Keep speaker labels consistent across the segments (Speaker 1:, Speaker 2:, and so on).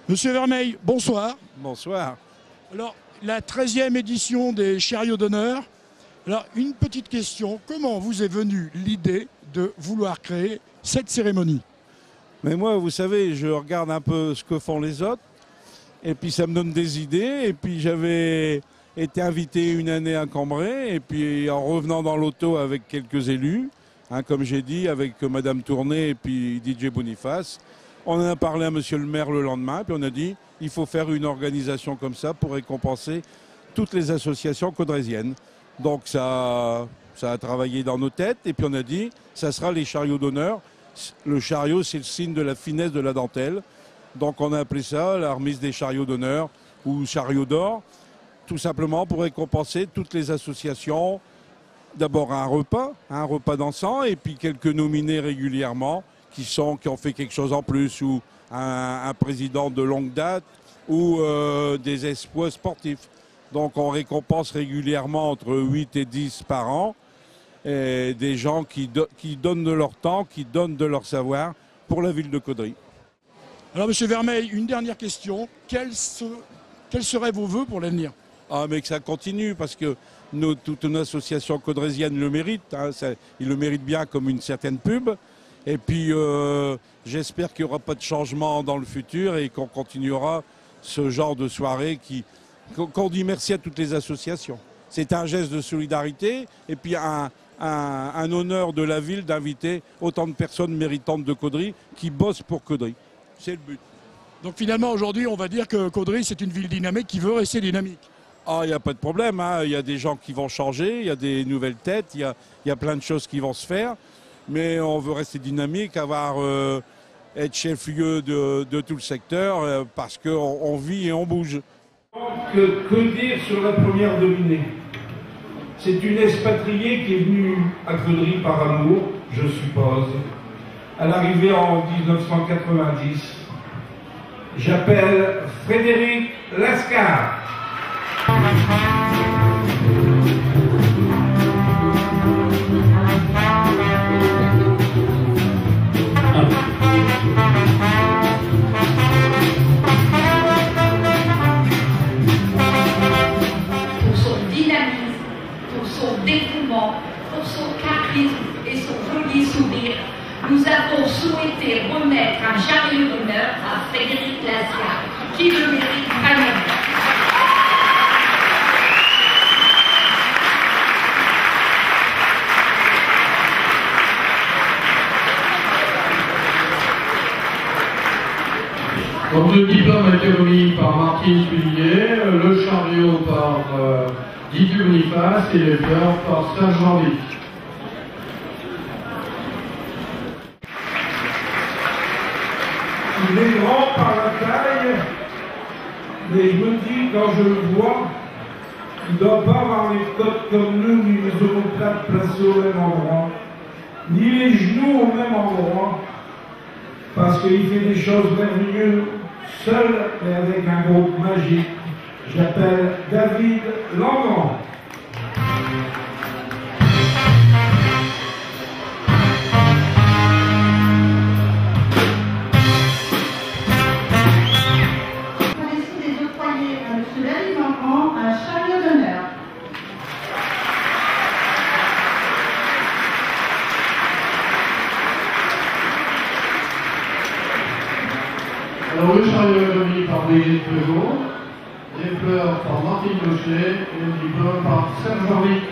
Speaker 1: Monsieur Vermeil, bonsoir.
Speaker 2: Bonsoir.
Speaker 1: Alors, la 13e édition des chariots d'honneur. Alors, une petite question. Comment vous est venue l'idée de vouloir créer cette cérémonie?
Speaker 2: Mais moi, vous savez, je regarde un peu ce que font les autres, et puis ça me donne des idées, et puis j'avais été invité une année à Cambrai, et puis en revenant dans l'auto avec quelques élus, comme j'ai dit, avec Madame Tourné et puis DJ Boniface, on en a parlé à Monsieur le maire le lendemain, puis on a dit il faut faire une organisation comme ça pour récompenser toutes les associations caudrésiennes. Donc ça a travaillé dans nos têtes, et puis on a dit ça sera les chariots d'honneur. Le chariot, c'est le signe de la finesse de la dentelle. Donc on a appelé ça la remise des chariots d'honneur ou chariot d'or, tout simplement pour récompenser toutes les associations. D'abord un repas dansant, et puis quelques nominés régulièrement qui ont fait quelque chose en plus, ou un président de longue date, ou des exploits sportifs. Donc on récompense régulièrement entre 8 et 10 par an, et des gens qui donnent de leur temps, qui donnent de leur savoir pour la ville de Caudry.
Speaker 1: Alors, Monsieur Vermeil, une dernière question. Quels seraient vos vœux pour l'avenir?
Speaker 2: Ah, mais que ça continue, parce que toute une association caudrésienne le mérite. Il le mérite bien comme une certaine pub. Et puis, j'espère qu'il n'y aura pas de changement dans le futur et qu'on continuera ce genre de soirée qu'on dit merci à toutes les associations. C'est un geste de solidarité, et puis un honneur de la ville d'inviter autant de personnes méritantes de Caudry qui bossent pour Caudry. C'est le but.
Speaker 1: Donc finalement, aujourd'hui, on va dire que Caudry, c'est une ville dynamique qui veut rester dynamique.
Speaker 2: Ah, il n'y a pas de problème, il y a des gens qui vont changer, il y a des nouvelles têtes, il y a plein de choses qui vont se faire, mais on veut rester dynamique, être chef-lieu de tout le secteur, parce qu'on vit et on bouge.
Speaker 3: Que dire sur la première dominée? C'est une expatriée qui est venue à Caudry par amour, je suppose. À l'arrivée en 1990. J'appelle Frédéric Lascar.
Speaker 4: Pour son dynamisme, pour son dévouement, pour son charisme et son joli sourire, nous avons souhaité remettre un chariot d'honneur à Frédéric Lascar, qui le mérite vraiment.
Speaker 5: Donc le diplôme a été remis par Martine Sullier, le chariot par Didier Boniface et les fleurs par Serge Jean-Luc.
Speaker 3: Il est grand par la taille, mais je me dis, quand je le vois, il ne doit pas avoir les côtes comme nous, ni les omoplates placées au même endroit, ni les genoux au même endroit, parce qu'il fait des choses merveilleuses, seul et avec un groupe magique. J'appelle David Langrand.
Speaker 5: Alors le chariot est remis par Brigitte Peugeot, les fleurs par Martine Gaucher et le diplôme par Serge Jean-Luc.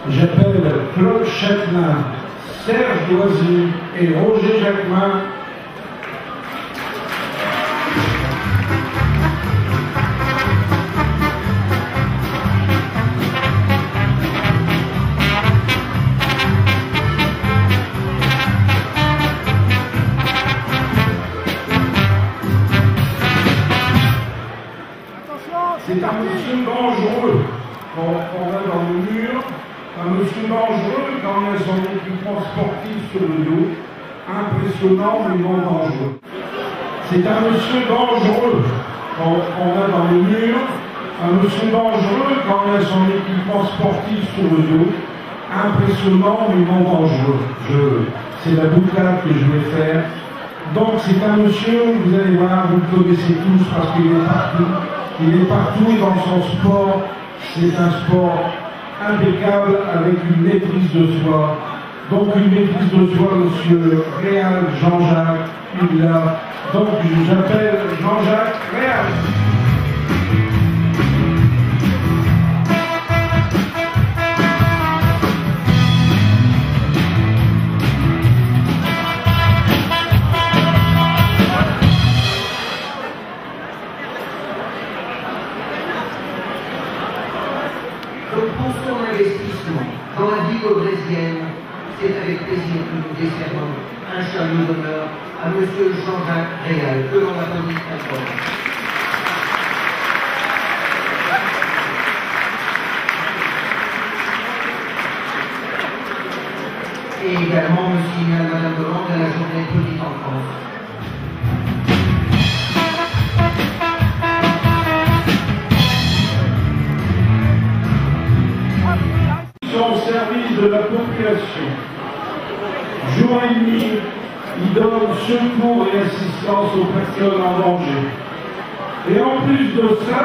Speaker 3: J'appelle Claude Châtelain, Serge Doisy et Roger Jacquemin. C'est un monsieur dangereux quand on va dans le mur, un monsieur dangereux quand il a son équipement sportif sur le dos, impressionnant mais non dangereux. C'est un monsieur dangereux quand on va dans le mur, Un monsieur dangereux quand il a son équipement sportif sur le dos. Impressionnant mais non dangereux. C'est la boutade que je vais faire. Donc c'est un monsieur, vous allez voir, vous le connaissez tous parce qu'il est partout. Il est partout et dans son sport, c'est un sport impeccable avec une maîtrise de soi. Donc une maîtrise de soi, monsieur Réal Jean-Jacques Hugla. Donc j'appelle Jean-Jacques Réal.
Speaker 6: Pour son investissement dans la vie gaudraisienne, c'est avec plaisir que nous décernons un chariot d'honneur à M. Jean-Jacques Réal, que l'on applaudit très fort. Et également M. Signal Madame Hollande à la journée Petite Enfance.
Speaker 3: Au service de la population. Jour et nuit, il donne secours et assistance aux personnes en danger. Et en plus de ça,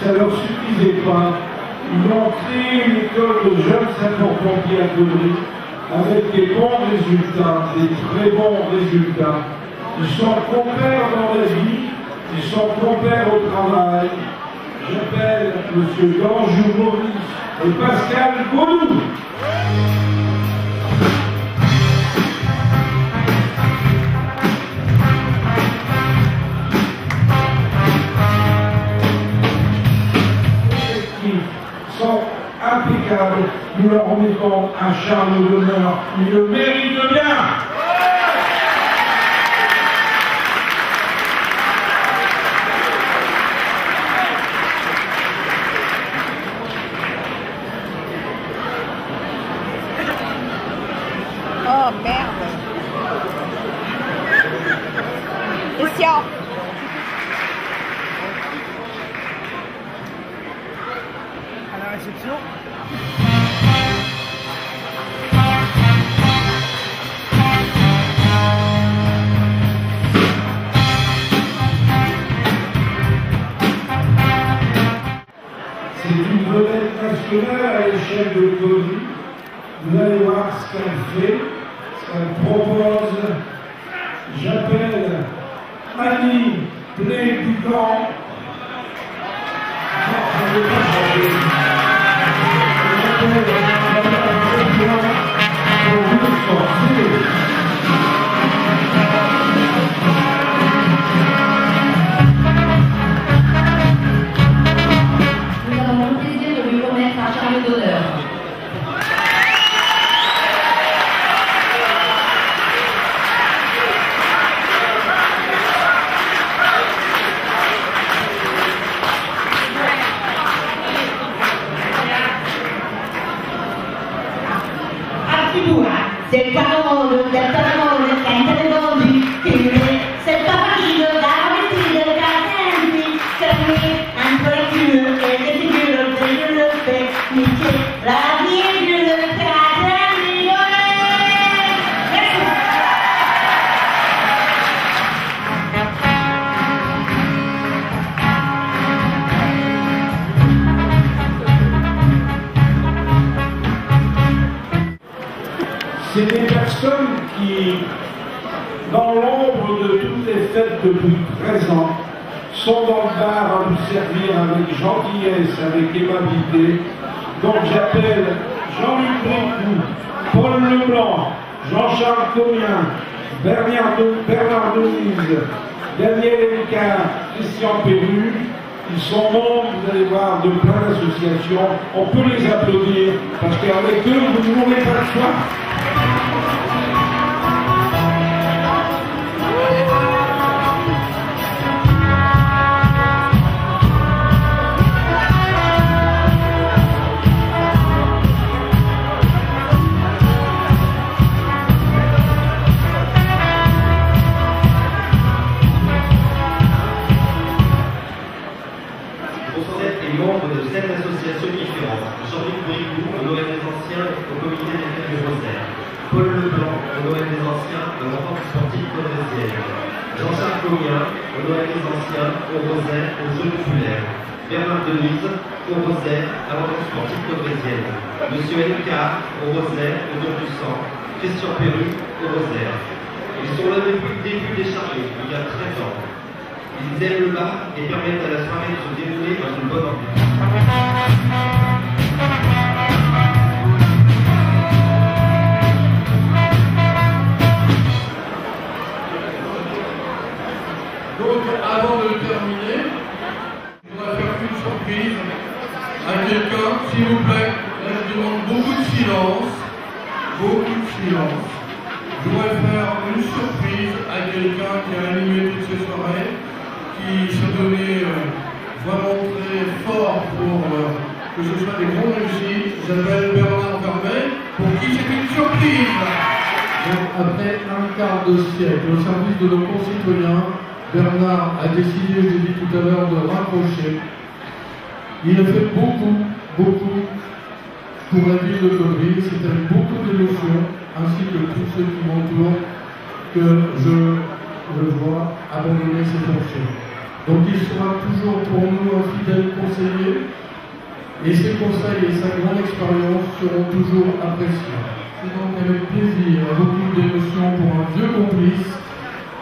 Speaker 3: ça ne leur suffisait pas. Ils ont créé une école de jeunes sapeurs-pompiers à Caudry avec des bons résultats, des très bons résultats. Ils sont compères dans la vie, ils sont compères au travail. J'appelle M. Ganjou Maurice et Pascal Gaudou. Ils sont impeccables. Nous leur remettons un chariot d'honneur. Ils le méritent bien.
Speaker 7: Oh merde. Christian. À la réception.
Speaker 3: C'est une vedette nationale à l'échelle de Caudry. Vous allez voir ce qu'elle fait, ce qu'elle propose. J'appelle Annie Plé-Ducamp.
Speaker 4: Nous avons le plaisir de lui remettre un chariot d'honneur.
Speaker 8: Del parole, canta le voci, c'est pas facile d'arrêter de canter, c'est un peu dur, et c'est dur, je le fais, mais la vie, je le fais,
Speaker 3: c'est des personnes qui, dans l'ombre de toutes les fêtes depuis 13 ans, sont dans le bar à nous servir avec gentillesse, avec aimabilité. Donc j'appelle Jean-Luc Bricou, Paul Leblanc, Jean-Charles Comien, Bernard Denise, Daniel Elicard, Christian Perru. Ils sont membres, vous allez voir, de plein d'associations. On peut les applaudir parce qu'avec eux, vous ne mourrez pas de soif.
Speaker 9: on doit être des anciens de l'entente sportive caucasienne. Jean-Charles Cognat, on doit être des anciens au Rosaire, aux Jeux populaires. Bernard Denise, au Rosaire, à l'entente sportive caucasienne. Monsieur Elkar, au Rosaire, au Don du Sang. Christian Perru, au Rosaire. Ils sont là depuis le début des chariots, il y a 13 ans. Ils aiment le bar et permettent à la soirée de se dérouler dans une bonne ambiance.
Speaker 5: Donc, avant de terminer, je voudrais faire une surprise à quelqu'un, s'il vous plaît. Là, je demande beaucoup de silence. Beaucoup de silence. Je voudrais faire une surprise à quelqu'un qui a animé toutes ces soirées, qui s'est donné vraiment très fort pour que ce soit des grands réussites. J'appelle Bernard Vermeil, pour qui c'est une surprise. Donc, après un quart de siècle au service de nos concitoyens, Bernard a décidé, je l'ai dit tout à l'heure, de raccrocher. Il a fait beaucoup pour la ville de Caudry. C'est avec beaucoup d'émotion, ainsi que tous ceux qui m'entourent, que je le vois abandonner ses fonctions. Donc il sera toujours pour nous un fidèle conseiller, et ses conseils et sa grande expérience seront toujours appréciés. C'est donc avec plaisir, beaucoup d'émotion pour un vieux complice,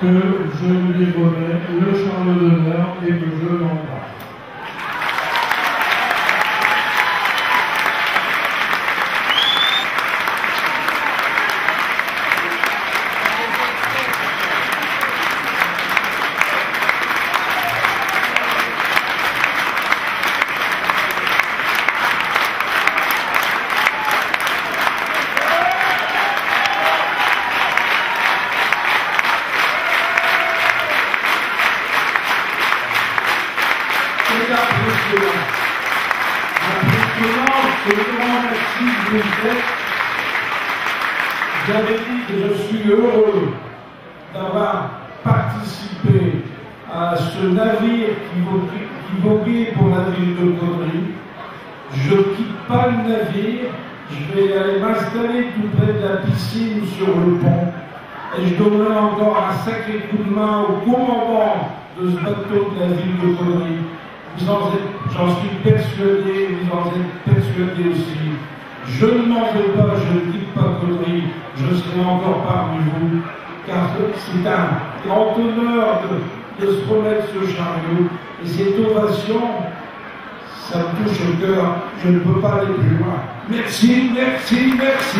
Speaker 5: que je lui remets le charme d'honneur et que je l'embrasse.
Speaker 3: J'avais dit que je suis heureux d'avoir participé à ce navire qui voguait pour la ville de Caudry. Je ne quitte pas le navire, je vais aller m'installer tout près de la piscine sur le pont. Et je donnerai encore un sacré coup de main au commandant de ce bateau de la ville de Caudry. J'en suis persuadé, vous en êtes persuadé aussi. Je ne m'en vais pas, je ne quitte pas Caudry, je serai encore parmi vous, car c'est un grand honneur de se promettre ce chariot. Et cette ovation, ça me touche au cœur, je ne peux pas aller plus loin. Merci, merci, merci.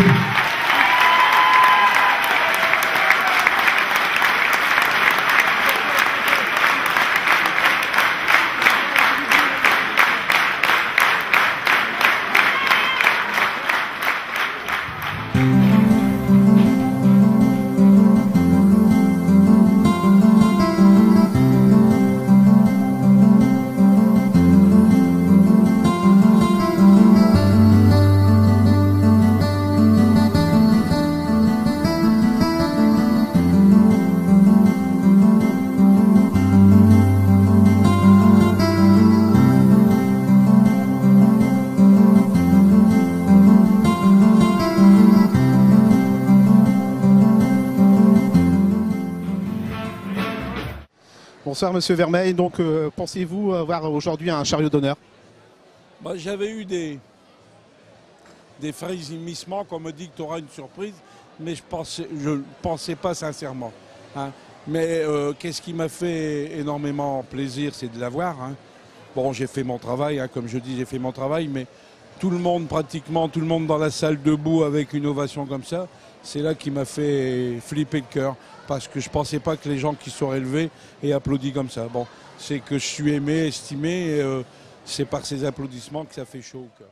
Speaker 10: Bonsoir Monsieur Vermeil, donc pensez-vous avoir aujourd'hui un chariot d'honneur?
Speaker 2: J'avais eu des frémissements qu'on me dit que tu auras une surprise, mais je ne pensais pas sincèrement. Hein. Mais qu'est-ce qui m'a fait énormément plaisir, c'est de l'avoir. Hein. Bon, j'ai fait mon travail, hein, comme je dis, j'ai fait mon travail, mais tout le monde, pratiquement tout le monde dans la salle debout avec une ovation comme ça, c'est là qui m'a fait flipper le cœur. Parce que je ne pensais pas que les gens qui seraient levés aient applaudi comme ça. Bon, c'est que je suis aimé, estimé, et c'est par ces applaudissements que ça fait chaud au cœur.